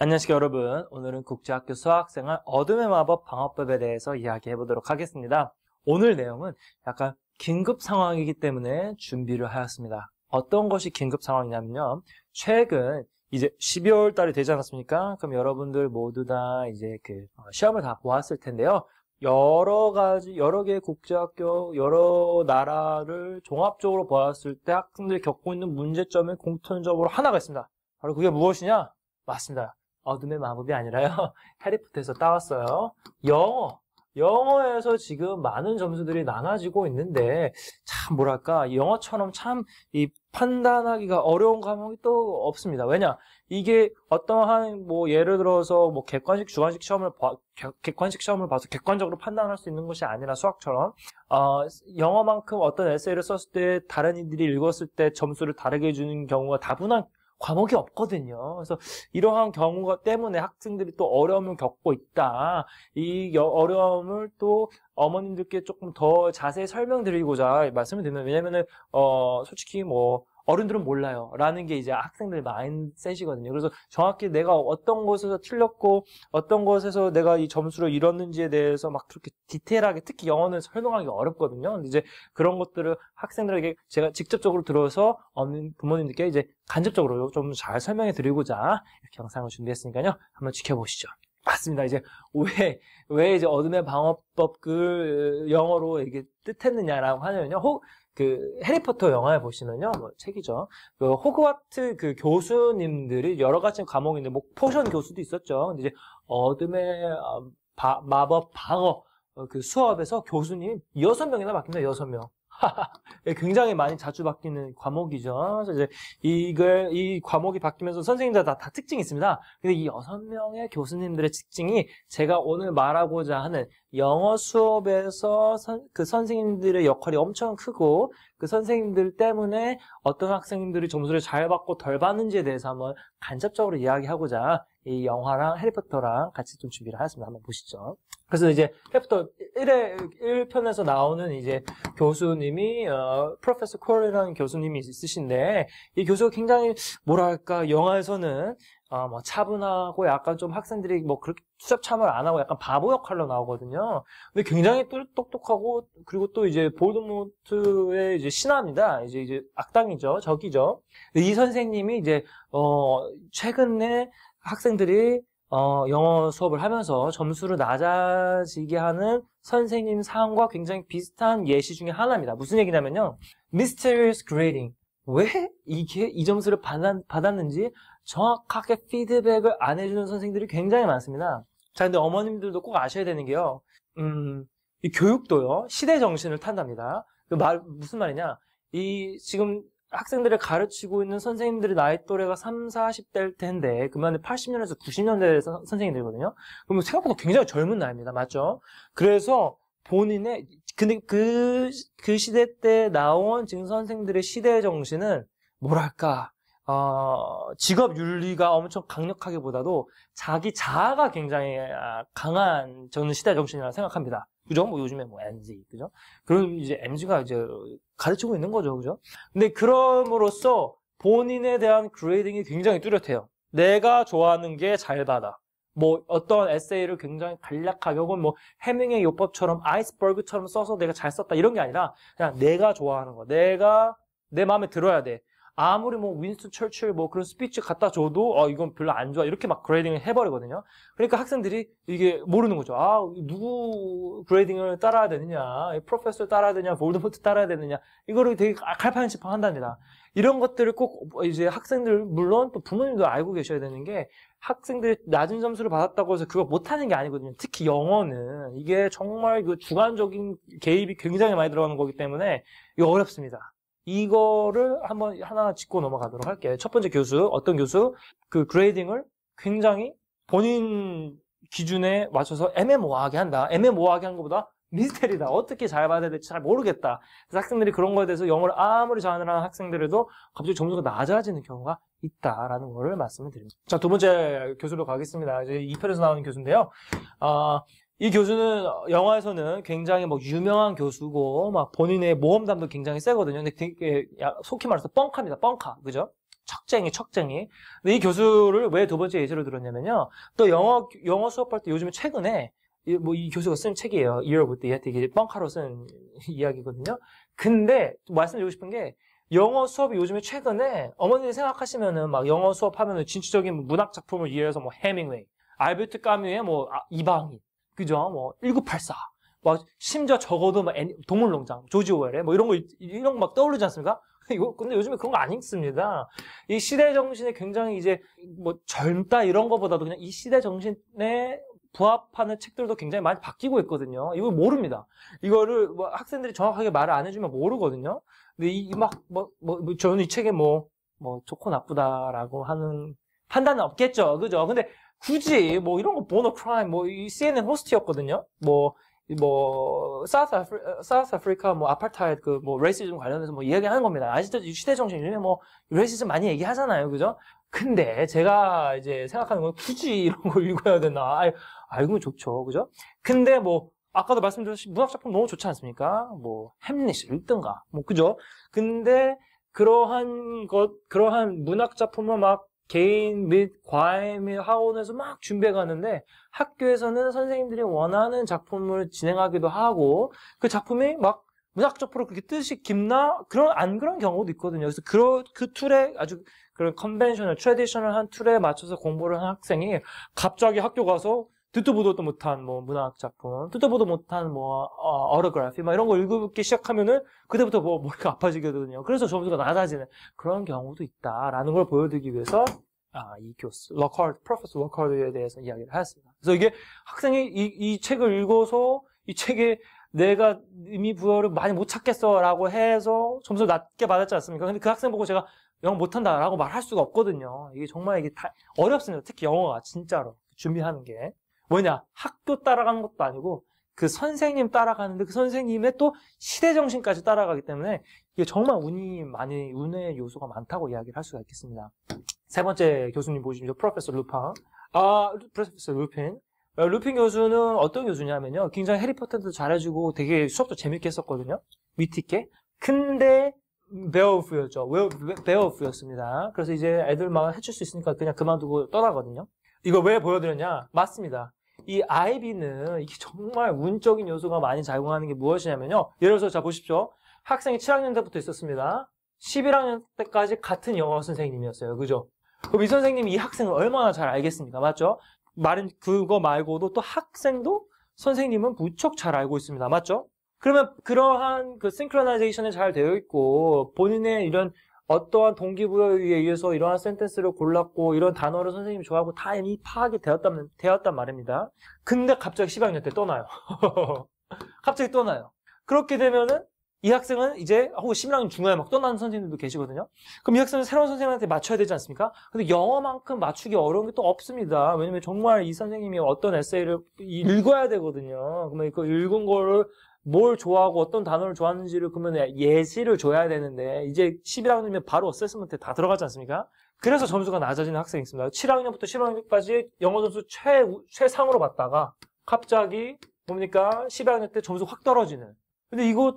안녕하세요 여러분. 오늘은 국제학교 수학생활 어둠의 마법 방어법에 대해서 이야기해 보도록 하겠습니다. 오늘 내용은 약간 긴급 상황이기 때문에 준비를 하였습니다. 어떤 것이 긴급 상황이냐면요. 최근 이제 12월 달이 되지 않았습니까? 그럼 여러분들 모두 다 이제 시험을 다 보았을 텐데요. 여러 개의 국제학교, 여러 나라를 종합적으로 보았을 때 학생들이 겪고 있는 문제점의 공통적으로 하나가 있습니다. 바로 그게 무엇이냐? 맞습니다. 어둠의 마법이 아니라요. 해리포터에서 따왔어요. 영어에서 지금 많은 점수들이 나눠지고 있는데 참 뭐랄까 영어처럼 참 이 판단하기가 어려운 과목이 또 없습니다. 왜냐? 이게 어떠한 예를 들어서 객관식, 주관식 객관식 시험을 봐서 객관적으로 판단할 수 있는 것이 아니라 수학처럼 영어만큼 어떤 에세이를 썼을 때 다른 이들이 읽었을 때 점수를 다르게 주는 경우가 다분한 과목이 없거든요. 그래서 이러한 경우가 때문에 학생들이 또 어려움을 겪고 있다. 이 어려움을 또 어머님들께 조금 더 자세히 설명드리고자 말씀을 드리는, 왜냐면은 솔직히 어른들은 몰라요 라는 게 이제 학생들 마인드셋이거든요. 그래서 정확히 내가 어떤 곳에서 틀렸고 어떤 곳에서 내가 이 점수를 잃었는지에 대해서 막 그렇게 디테일하게, 특히 영어는 설명하기가 어렵거든요. 근데 이제 그런 것들을 학생들에게 제가 직접적으로 들어서 부모님들께 이제 간접적으로 좀 잘 설명해 드리고자 이렇게 영상을 준비했으니까요. 한번 지켜보시죠. 맞습니다. 이제 왜 이제 어둠의 방어법 영어로 이게 뜻했느냐라고 하냐면요. 해리포터 영화에 보시면요, 책이죠. 호그와트 교수님들이 여러 가지 과목인데, 포션 교수도 있었죠. 근데 이제 어둠의 마법 방어 수업에서 교수님 6명이나 바뀝니다. 6명. 굉장히 많이 자주 바뀌는 과목이죠. 그래서 이제 이 과목이 바뀌면서 선생님들 다 특징이 있습니다. 근데 이 6명의 교수님들의 특징이 제가 오늘 말하고자 하는 영어 수업에서 선생님들의 역할이 엄청 크고, 그 선생님들 때문에 어떤 학생들이 점수를 잘 받고 덜 받는지에 대해서 한번 간접적으로 이야기하고자 이 영화랑 해리포터랑 같이 좀 준비를 하였습니다. 한번 보시죠. 그래서 이제 해리포터 1편에서 나오는 이제 교수님이 프로페서 콜이라는 교수님이 있으신데, 이 교수가 굉장히 뭐랄까 영화에서는 차분하고 약간 좀 학생들이 그렇게 수업 참여를 안 하고 약간 바보 역할로 나오거든요. 근데 굉장히 똑똑하고, 그리고 또 이제 볼드모트의 이제 신하입니다. 이제 악당이죠. 적이죠. 이 선생님이 이제 최근에 학생들이 영어 수업을 하면서 점수를 낮아지게 하는 선생님 상황과 굉장히 비슷한 예시 중에 하나입니다. 무슨 얘기냐면요. Mysterious grading. 왜 이 점수를 받았는지 정확하게 피드백을 안 해주는 선생님들이 굉장히 많습니다. 자, 근데 어머님들도 꼭 아셔야 되는 게요. 이 교육도요, 시대 정신을 탄답니다. 무슨 말이냐. 지금 학생들을 가르치고 있는 선생님들의 나이 또래가 30, 40대일 텐데, 그러면 80년에서 90년대 선생님들이거든요. 그러면 생각보다 굉장히 젊은 나이입니다. 맞죠? 그래서 근데 그 시대 때 나온 지금 선생들의 시대 정신은 뭐랄까, 직업 윤리가 엄청 강력하기보다도 자기 자아가 굉장히 강한 저는 시대 정신이라고 생각합니다. 그죠? 요즘에 MZ, 그죠? 그럼 이제 MZ가 이제 가르치고 있는 거죠. 그죠? 근데 그럼으로써 본인에 대한 그레이딩이 굉장히 뚜렷해요. 내가 좋아하는 게 잘 받아. 어떤 에세이를 굉장히 간략하게 혹은 해밍웨이 요법처럼 아이스버그처럼 써서 내가 잘 썼다 이런 게 아니라 그냥 내가 좋아하는 거. 내가 내 마음에 들어야 돼. 아무리 윈스턴 처칠 그런 스피치 갖다 줘도 이건 별로 안 좋아 이렇게 막 그레이딩을 해버리거든요. 그러니까 학생들이 이게 모르는 거죠. 누구 그레이딩을 따라야 되느냐, 프로페서 따라야 되냐, 볼드모트 따라야 되느냐, 이거를 되게 갈팡질팡 한답니다. 이런 것들을 꼭 이제 학생들, 물론 또 부모님도 알고 계셔야 되는 게, 학생들이 낮은 점수를 받았다고 해서 그거 못하는 게 아니거든요. 특히 영어는 이게 정말 주관적인 개입이 굉장히 많이 들어가는 거기 때문에 이거 어렵습니다. 이거를 한번 하나 짚고 넘어가도록 할게요. 첫 번째 교수, 어떤 교수? 그레이딩을 굉장히 본인 기준에 맞춰서 애매모호하게 한다. 애매모호하게 한 것보다 미스테리다. 어떻게 잘 받아야 될지 잘 모르겠다. 그래서 학생들이 그런 거에 대해서 영어를 아무리 잘하는 학생들에도 갑자기 점수가 낮아지는 경우가 있다라는 거를 말씀을 드립니다. 자, 두 번째 교수로 가겠습니다. 이제 2편에서 나오는 교수인데요. 이 교수는 영화에서는 굉장히 유명한 교수고 본인의 모험담도 굉장히 세거든요. 근데 되게 속히 말해서 뻥카입니다. 뻥카. 그죠? 척쟁이. 근데 이 교수를 왜 두 번째 예시로 들었냐면요. 또 영어 수업할 때 요즘에 최근에 이 교수가 쓴 책이에요. Year with the Yeti. 이게 뻥카로 쓴 이야기거든요. 근데 또 말씀드리고 싶은 게 영어 수업이 요즘에 최근에 어머님이 생각하시면은 막 영어 수업하면은 진취적인 문학 작품을 이해해서 뭐 해밍웨이, 알베르트 까뮈의 뭐 이방인, 그죠? 뭐 1984. 막 심지어 적어도 뭐 동물농장, 조지 오웰의 뭐 이런 거 막 떠오르지 않습니까? 근데 요즘에 그런 거 안 읽습니다. 이 시대 정신에 굉장히 이제 뭐 젊다 이런 거보다도 그냥 이 시대 정신에 부합하는 책들도 굉장히 많이 바뀌고 있거든요. 이걸 모릅니다. 이거를 뭐 학생들이 정확하게 말을 안 해주면 모르거든요. 근데 저는 이 책에 좋고 나쁘다라고 하는 판단은 없겠죠. 그죠? 근데 굳이 이런 거 보너 크라임 이 CNN 호스트였거든요. 사우스 아프리카 아파르타이드 레이시즘 관련해서 이야기하는 겁니다. 아직도 시대 정신 요즘에 레이시즘 많이 얘기하잖아요. 그죠? 근데 제가 이제 생각하는 건 굳이 이런 거 읽어야 되나? 알고는 좋죠. 그죠? 근데 아까도 말씀드렸듯이 문학 작품 너무 좋지 않습니까? 햄릿을 읽든가. 그죠? 근데 그러한 문학 작품을 개인 및 과외 및 학원에서 막 경비해 가는데 학교에서는 선생님들이 원하는 작품을 진행하기도 하고 그 작품이 문학적으로 그렇게 뜻이 깊나? 그런 경우도 있거든요. 그래서 그 툴에 아주 그런 컨벤셔널, 트래디셔널한 툴에 맞춰서 공부를 한 학생이 갑자기 학교 가서 듣도 보도 못한 문학 작품, 듣도 보도 못한 어토그래피 이런 거 읽기 시작하면은 그때부터 머리가 아파지거든요. 그래서 점수가 낮아지는 그런 경우도 있다라는 걸 보여드리기 위해서 이 교수 프로페서 로카르드에 대해서 이야기를 하였습니다. 그래서 이게 학생이 이 책을 읽어서 이 책에 내가 의미 부여를 많이 못 찾겠어라고 해서 점수를 낮게 받았지 않습니까? 근데 그 학생 보고 제가 영어 못한다라고 말할 수가 없거든요. 이게 정말 다 어렵습니다. 특히 영어가 진짜로 준비하는 게. 뭐냐? 학교 따라가는 것도 아니고 그 선생님 따라가는데 그 선생님의 또 시대 정신까지 따라가기 때문에 이게 정말 운의 요소가 많다고 이야기를 할 수가 있겠습니다. 세 번째 교수님 보시죠. 프로페서 루핀. 루핀 교수는 어떤 교수냐면요. 굉장히 해리포터도 잘해주고 되게 수업도 재밌게 했었거든요. 위트 있게. 근데 베어오프였습니다. 그래서 이제 애들 막 해줄 수 있으니까 그냥 그만두고 떠나거든요. 이거 왜 보여드렸냐? 맞습니다. 이 아이비는 이게 정말 운적인 요소가 많이 작용하는 게 무엇이냐면요. 예를 들어서 자 보십시오. 학생이 7학년 때부터 있었습니다. 11학년 때까지 같은 영어 선생님이었어요. 그죠? 그럼 이 선생님이 이 학생을 얼마나 잘 알겠습니까? 맞죠? 말은 그거 말고도 또 학생도 선생님은 무척 잘 알고 있습니다. 맞죠? 그러면 그러한 그 싱크로나이제이션이 잘 되어 있고 본인의 이런 어떠한 동기부여에 의해서 이러한 센텐스를 골랐고 이런 단어를 선생님이 좋아하고 다 이미 파악이 되었단 말입니다. 근데 갑자기 10학년 때 떠나요. 갑자기 떠나요. 그렇게 되면은 이 학생은 이제 혹은 11학년 중간에 막 떠나는 선생님들도 계시거든요. 그럼 이 학생은 새로운 선생님한테 맞춰야 되지 않습니까? 근데 영어만큼 맞추기 어려운 게 또 없습니다. 왜냐면 정말 이 선생님이 어떤 에세이를 읽어야 되거든요. 그러면 그 읽은 거를 뭘 좋아하고 어떤 단어를 좋아하는지를 그러면 예시를 줘야 되는데 이제 11학년이면 바로 어세스먼트에 다 들어가지 않습니까? 그래서 점수가 낮아지는 학생이 있습니다. 7학년부터 10학년까지 영어 점수 최상으로 받다가 갑자기 뭡니까? 12학년 때 점수 확 떨어지는. 근데 이거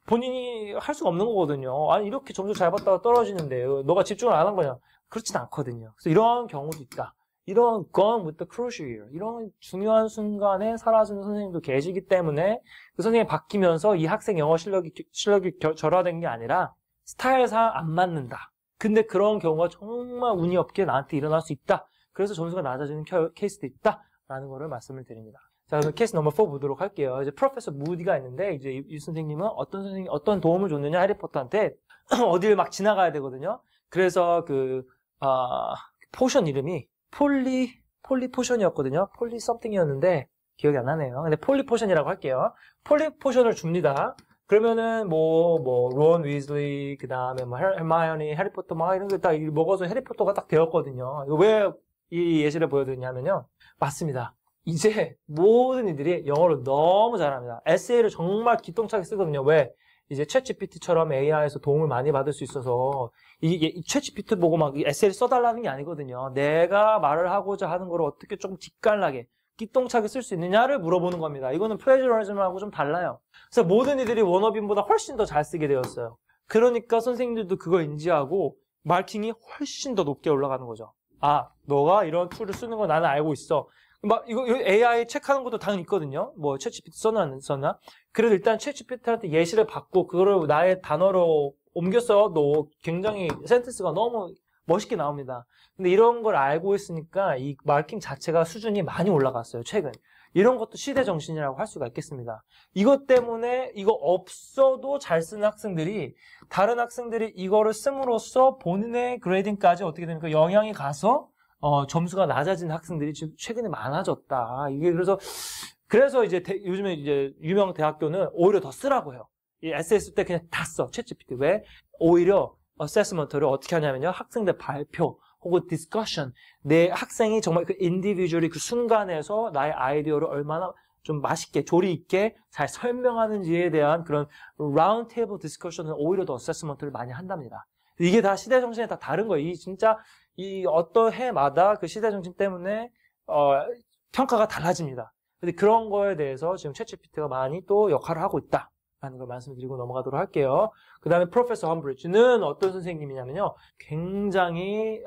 본인이 할 수가 없는 거거든요. 아니 이렇게 점수 잘 받다가 떨어지는데 너가 집중을 안 한 거냐? 그렇진 않거든요. 그래서 이러한 경우도 있다. 이런 gone with the crucial year, 이런 중요한 순간에 사라지는 선생님도 계시기 때문에 그 선생님이 바뀌면서 이 학생 영어 실력이 절하된 게 아니라 스타일상 안 맞는다. 근데 그런 경우가 정말 운이 없게 나한테 일어날 수 있다. 그래서 점수가 낮아지는 케이스도 있다라는 거를 말씀을 드립니다. 자, 그럼 케이스 넘버 4 보도록 할게요. 이제 프로페서 무디가 있는데 이제 이 선생님은 어떤 도움을 줬느냐 해리포터한테 어디를 막 지나가야 되거든요. 그래서 포션 이름이 폴리 포션이었거든요. 폴리 썸띵이었는데 기억이 안 나네요. 근데 폴리 포션이라고 할게요. 폴리 포션을 줍니다. 그러면은 론 위즐리 그다음에 hermione, 해리포터 이런 거 딱 먹어서 해리포터가 딱 되었거든요. 왜 이 예시를 보여드리냐면요. 맞습니다. 이제 모든 이들이 영어를 너무 잘합니다. 에세이를 정말 기똥차게 쓰거든요. 왜? 이제 챗GPT처럼 AI에서 도움을 많이 받을 수 있어서 이 챗GPT 보고 막 에세이를 써달라는 게 아니거든요. 내가 말을 하고자 하는 걸 어떻게 좀 기깔나게 기똥차게 쓸 수 있느냐를 물어보는 겁니다. 이거는 플래저리즘하고 좀 달라요. 그래서 모든 이들이 원어빈보다 훨씬 더 잘 쓰게 되었어요. 그러니까 선생님들도 그걸 인지하고 마킹이 훨씬 더 높게 올라가는 거죠. 아, 너가 이런 툴을 쓰는 거 나는 알고 있어. 막 이거 AI 체크하는 것도 당연히 있거든요. 뭐 챗GPT 썼나 안 썼나. 그래도 일단 챗GPT한테 예시를 받고 그거를 나의 단어로 옮겼어. 너 굉장히 센텐스가 너무 멋있게 나옵니다. 근데 이런 걸 알고 있으니까 이 마킹 자체가 수준이 많이 올라갔어요. 최근. 이런 것도 시대 정신이라고 할 수가 있겠습니다. 이것 때문에 이거 없어도 잘 쓰는 학생들이 다른 학생들이 이거를 씀으로써 본인의 그레이딩까지 어떻게 됩니까? 영향이 가서 점수가 낮아진 학생들이 지금 최근에 많아졌다. 이게 그래서 이제 요즘에 이제 유명 대학교는 오히려 더 쓰라고 해요. 이 에세이 쓸 때 그냥 다 써. 챗GPT. 왜? 오히려 어세스먼트를 어떻게 하냐면요. 학생들 발표 혹은 디스커션, 내 학생이 정말 그 인디비주얼이 그 순간에서 나의 아이디어를 얼마나 좀 맛있게 조리 있게 잘 설명하는지에 대한 그런 라운드 테이블 디스커션을 오히려 더 어세스먼트를 많이 한답니다. 이게 다 시대 정신이 다 다른 거예요. 이 어떤 해마다 그 시대 정신 때문에 평가가 달라집니다. 근데 그런 거에 대해서 지금 챗GPT가 많이 또 역할을 하고 있다. 라는 걸 말씀드리고 넘어가도록 할게요. 그 다음에 프로페서 험브리지는 어떤 선생님이냐면요. 굉장히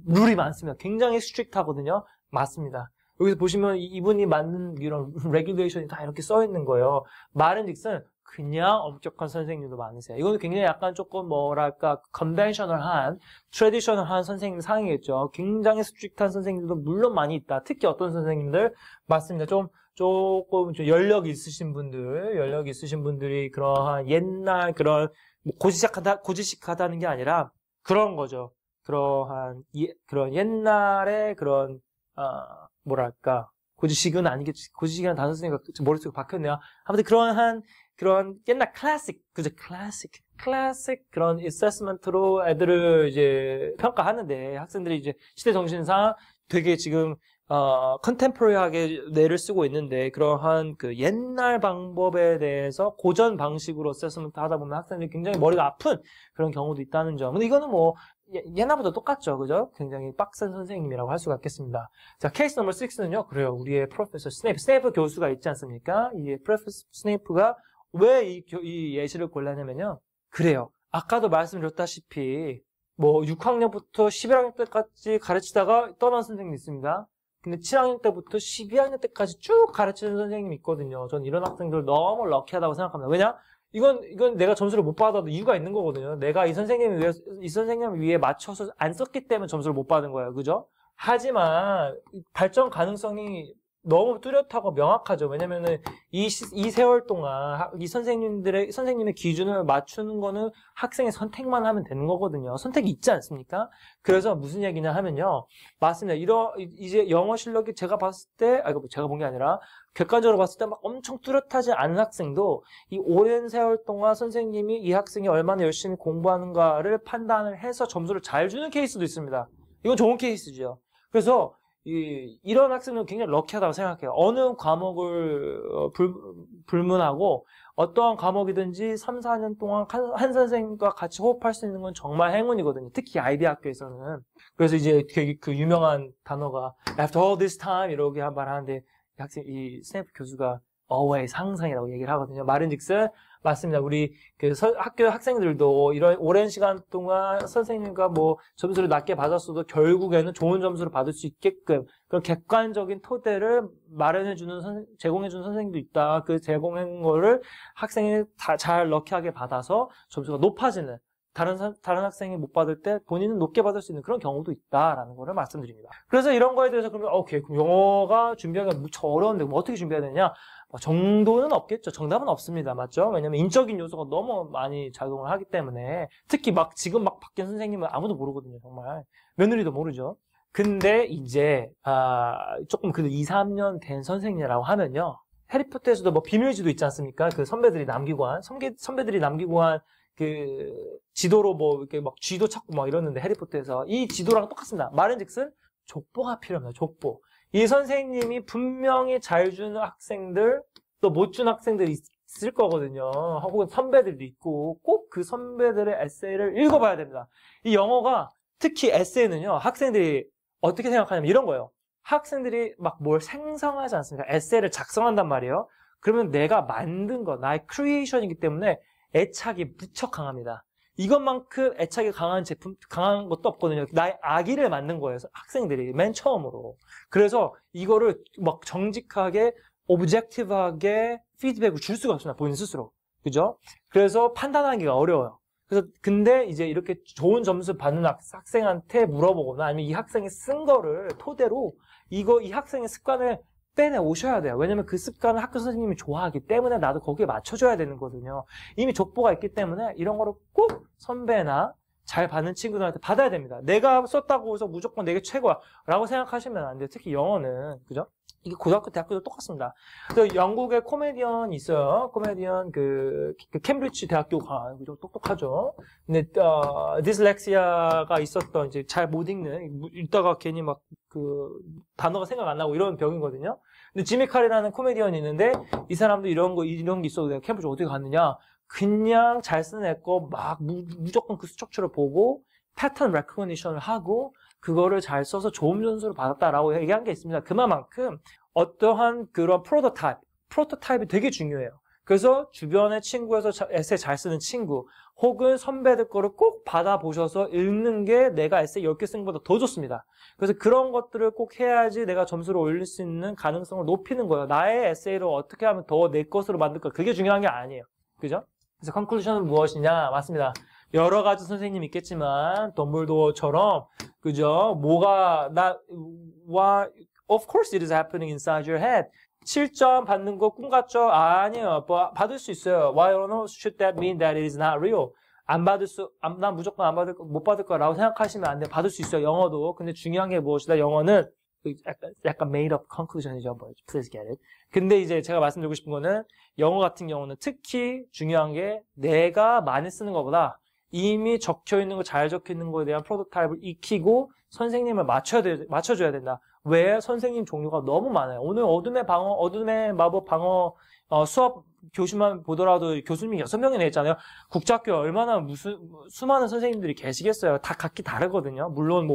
룰이 많습니다. 굉장히 스트릭트하거든요. 맞습니다. 여기서 보시면 이분이 만든 이런 레귤레이션이 다 이렇게 써 있는 거예요. 말은즉슨 그냥 엄격한 선생님도 많으세요. 이거는 굉장히 약간 조금 뭐랄까 컨벤셔널한, 트래디셔널한 선생님 상이겠죠. 굉장히 스트릭트한 선생님들도 물론 많이 있다. 특히 어떤 선생님들 맞습니다. 조금 연력이 있으신 분들이 그러한 옛날 그런 고지식하다는 게 아니라 그런 거죠. 그런 옛날에 그런 뭐랄까 고지식은 아니겠지. 고지식이라는 단어 쓰니까 머릿속에 박혔네요. 아무튼 그런 옛날 클래식 그런 어세스먼트로 애들을 이제 평가하는데 학생들이 이제 시대 정신상 되게 지금 컨템포러리하게 뇌를 쓰고 있는데 그러한 그 옛날 방법에 대해서 고전 방식으로 어세스먼트 하다 보면 학생들이 굉장히 머리가 아픈 그런 경우도 있다는 점. 근데 이거는 뭐 옛날보다 똑같죠. 그죠? 굉장히 빡센 선생님이라고 할 수가 있겠습니다. 자, 케이스 넘버 6는요. 그래요. 우리의 프로페서 스네이프 교수가 있지 않습니까? 이 프로페서 스네이프가 왜 이 예시를 골랐냐면요. 그래요. 아까도 말씀드렸다시피 뭐 6학년부터 11학년 때까지 가르치다가 떠난 선생님이 있습니다. 근데 7학년 때부터 12학년 때까지 쭉 가르치는 선생님이 있거든요. 전 이런 학생들 너무 럭키하다고 생각합니다. 왜냐? 이건 내가 점수를 못 받아도 이유가 있는 거거든요. 내가 이 선생님을 위해 맞춰서 안 썼기 때문에 점수를 못 받은 거예요. 그죠? 하지만 발전 가능성이 너무 뚜렷하고 명확하죠. 왜냐면은 이 세월 동안 이 선생님의 기준을 맞추는 거는 학생의 선택만 하면 되는 거거든요. 선택이 있지 않습니까? 그래서 무슨 얘기냐 하면요. 맞습니다. 이제 영어 실력이 제가 봤을 때, 제가 본 게 아니라 객관적으로 봤을 때 막 엄청 뚜렷하지 않은 학생도 이 오랜 세월 동안 선생님이 이 학생이 얼마나 열심히 공부하는가를 판단을 해서 점수를 잘 주는 케이스도 있습니다. 이건 좋은 케이스죠. 그래서 이런 학생은 굉장히 럭키하다고 생각해요. 어느 과목을 불문하고 어떠한 과목이든지 3, 4년 동안 한 선생님과 같이 호흡할 수 있는 건 정말 행운이거든요. 특히 아이비 학교에서는. 그래서 이제 그 유명한 단어가 After all this time 이렇게 한 말 하는데 이 스네이프 교수가 always 항상이라고 얘기를 하거든요. 말은즉슨 맞습니다. 우리 학교 학생들도 이런 오랜 시간 동안 선생님과 뭐 점수를 낮게 받았어도 결국에는 좋은 점수를 받을 수 있게끔 그런 객관적인 토대를 제공해주는 선생님도 있다. 그 제공한 거를 학생이 잘 럭키하게 받아서 점수가 높아지는 다른 학생이 못 받을 때 본인은 높게 받을 수 있는 그런 경우도 있다라는 거를 말씀드립니다. 그래서 이런 거에 대해서 그러면 오케이, 그럼 영어가 준비하기가 무척 어려운데 그럼 어떻게 준비해야 되냐? 정도는 없겠죠. 정답은 없습니다. 맞죠? 왜냐면 인적인 요소가 너무 많이 작용을 하기 때문에 특히 지금 바뀐 선생님은 아무도 모르거든요. 정말 며느리도 모르죠. 근데 이제 조금 그래도 2, 3년 된 선생님이라고 하면요. 해리포터에서도 뭐 비밀지도 있지 않습니까? 그 선배들이 남기고 한 그 지도로 뭐 이렇게 막 쥐도 찾고 막 이러는데 해리포터에서 이 지도랑 똑같습니다. 말은즉슨 족보가 필요합니다. 족보. 이 선생님이 분명히 잘 주는 학생들 또 못 주는 학생들이 있을 거거든요. 혹은 선배들도 있고 꼭 그 선배들의 에세이를 읽어봐야 됩니다. 이 영어가 특히 에세이는요. 학생들이 어떻게 생각하냐면 이런 거예요. 학생들이 막 뭘 생성하지 않습니까? 에세이를 작성한단 말이에요. 그러면 내가 만든 거, 나의 크리에이션이기 때문에 애착이 무척 강합니다. 이것만큼 애착이 강한 제품, 강한 것도 없거든요. 나의 아기를 만든 거예요. 학생들이 맨 처음으로. 그래서 이거를 막 정직하게, 오브젝티브하게 피드백을 줄 수가 없습니다. 본인 스스로. 그죠? 그래서 판단하기가 어려워요. 그래서 근데 이제 이렇게 좋은 점수 받는 학생한테 물어보거나 아니면 이 학생이 쓴 거를 토대로 이 학생의 습관을 빼내 오셔야 돼요. 왜냐면 그 습관을 학교 선생님이 좋아하기 때문에 나도 거기에 맞춰줘야 되는 거거든요. 이미 족보가 있기 때문에 이런 거를 꼭 선배나 잘 받는 친구들한테 받아야 됩니다. 내가 썼다고 해서 무조건 내게 최고야 라고 생각하시면 안 돼요. 특히 영어는. 그죠? 이게 고등학교, 대학교도 똑같습니다. 그래서 영국에 코미디언이 있어요. 코미디언 그 캠브리지 대학교가 좀 똑똑하죠. 근데 디슬렉시아가 있었던 이제 잘 못 읽는 읽다가 괜히 막 그 단어가 생각 안 나고 이런 병이거든요. 근데 지미 카리라는 코미디언이 있는데 이 사람도 이런 게 있어도 내가 캠브리지 어떻게 갔느냐? 그냥 잘 쓰는 애 거 막 무조건 그 스트럭처를 보고 패턴 레코니션을 하고 그거를 잘 써서 좋은 점수를 받았다라고 얘기한 게 있습니다. 그만큼 어떠한 그런 프로토타입이 되게 중요해요. 그래서 주변의 친구에서 에세이 잘 쓰는 친구 혹은 선배들 거를 꼭 받아보셔서 읽는 게 내가 에세이 10개 쓴 것보다 더 좋습니다. 그래서 그런 것들을 꼭 해야지 내가 점수를 올릴 수 있는 가능성을 높이는 거예요. 나의 에세이를 어떻게 하면 더 내 것으로 만들까? 그게 중요한 게 아니에요. 그죠? 그래서 컨클루션은 무엇이냐? 맞습니다. 여러 가지 선생님이 있겠지만 덤블도어처럼 그죠? of course it is happening inside your head. 7점 받는 거 꿈 같죠? 아니에요. 받을 수 있어요. Why should that mean that it is not real? 난 무조건 못 받을 거라고 생각하시면 안 돼요. 받을 수 있어요. 영어도. 근데 중요한 게 무엇이다? 영어는 약간 made up conclusion이죠. Please get it. 근데 이제 제가 말씀드리고 싶은 거는 영어 같은 경우는 특히 중요한 게 내가 많이 쓰는 것보다 이미 적혀있는 거, 잘 적혀있는 거에 대한 프로토타입을 익히고 선생님을 맞춰줘야 된다. 왜? 선생님 종류가 너무 많아요. 오늘 어둠의 마법 방어 수업 교실만 보더라도 교수님이 6명이나 있잖아요. 국제학교 얼마나 수많은 선생님들이 계시겠어요. 다 각기 다르거든요. 물론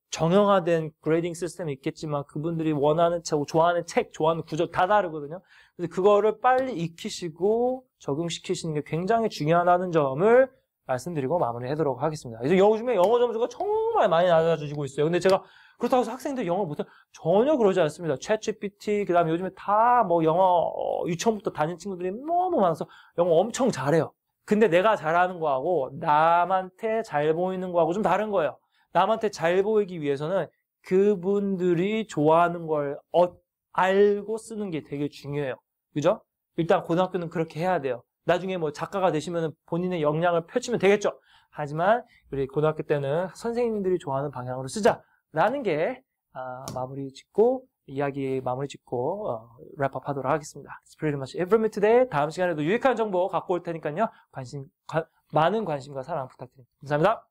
정형화된 그레이딩 시스템이 있겠지만 그분들이 원하는 책, 좋아하는 책, 좋아하는 구조 다 다르거든요. 그래서 그거를 빨리 익히시고 적용시키시는 게 굉장히 중요하다는 점을 말씀드리고 마무리하도록 하겠습니다. 이제 요즘에 영어 점수가 정말 많이 낮아지고 있어요. 근데 제가 그렇다고 해서 학생들 영어 못해 전혀 그러지 않습니다. 챗GPT 그다음에 요즘에 다 영어 유치원부터 다닌 친구들이 너무 많아서 영어 엄청 잘해요. 근데 내가 잘하는 거하고 남한테 잘 보이는 거하고 좀 다른 거예요. 남한테 잘 보이기 위해서는 그분들이 좋아하는 걸 알고 쓰는 게 되게 중요해요. 그죠? 일단 고등학교는 그렇게 해야 돼요. 나중에 작가가 되시면 본인의 역량을 펼치면 되겠죠. 하지만 우리 고등학교 때는 선생님들이 좋아하는 방향으로 쓰자라는 게 이야기 마무리 짓고 랩업 하도록 하겠습니다. It's pretty much it from me today. 다음 시간에도 유익한 정보 갖고 올 테니까요. 많은 관심과 사랑 부탁드립니다. 감사합니다.